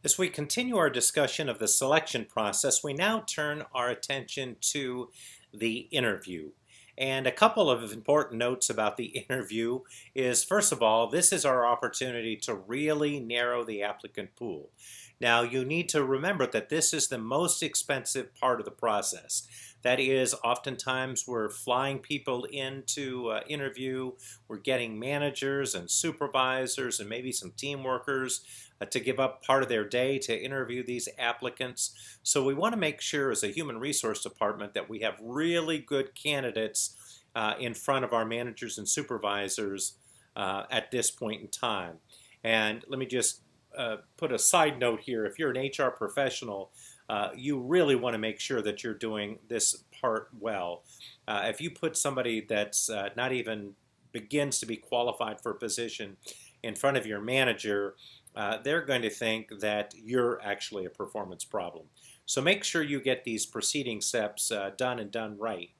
As we continue our discussion of the selection process, we now turn our attention to the interview. And a couple of important notes about the interview is, first of all, this is our opportunity to really narrow the applicant pool. Now, you need to remember that this is the most expensive part of the process. That is, oftentimes we're flying people into interview, we're getting managers and supervisors and maybe some team workers to give up part of their day to interview these applicants. So we want to make sure as a human resource department that we have really good candidates in front of our managers and supervisors at this point in time. And let me just put a side note here. If you're an HR professional, you really want to make sure that you're doing this part well. If you put somebody that's not even begins to be qualified for a position in front of your manager, they're going to think that you're actually a performance problem. So make sure you get these preceding steps done and done right.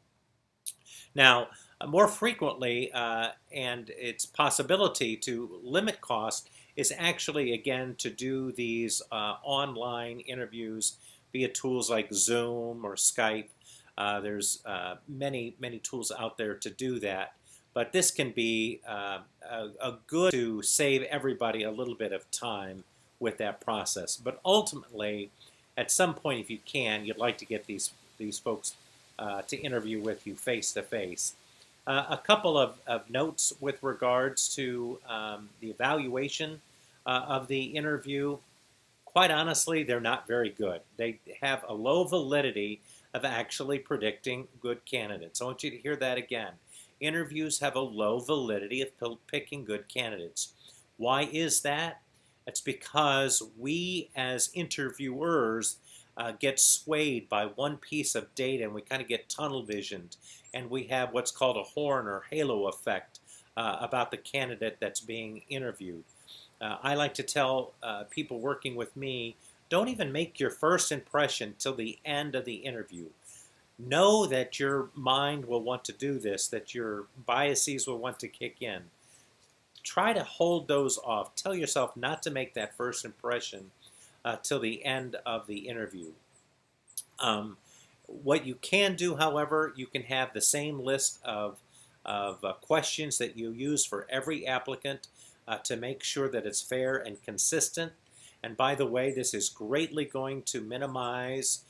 Now, more frequently, and its possibility to limit cost is actually, again, to do these online interviews via tools like Zoom or Skype. There's many tools out there to do that. But this can be a good to save everybody a little bit of time with that process. But ultimately, at some point, if you can, you'd like to get these folks to interview with you face to face. A couple of notes with regards to the evaluation of the interview. Quite honestly, they're not very good. They have a low validity of actually predicting good candidates. I want you to hear that again. Interviews have a low validity of picking good candidates. Why is that? It's because we as interviewers get swayed by one piece of data and we kind of get tunnel visioned, and we have what's called a horn or halo effect about the candidate that's being interviewed. I like to tell people working with me, don't even make your first impression till the end of the interview. Know that your mind will want to do this, that your biases will want to kick in. Try to hold those off. Tell yourself not to make that first impression till the end of the interview. What you can do, however, you can have the same list of questions that you use for every applicant to make sure that it's fair and consistent. And by the way, this is greatly going to minimize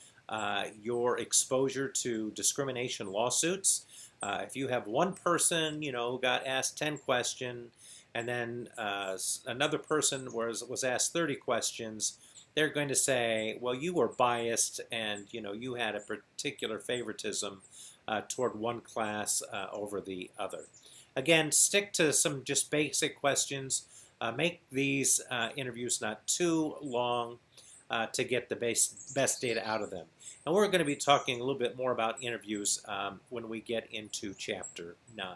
your exposure to discrimination lawsuits. If you have one person, who got asked 10 questions, and then another person was asked 30 questions, they're going to say, well, you were biased and you had a particular favoritism toward one class over the other. Again, stick to some just basic questions. Make these interviews not too long to get the best data out of them. And we're going to be talking a little bit more about interviews when we get into Chapter 9.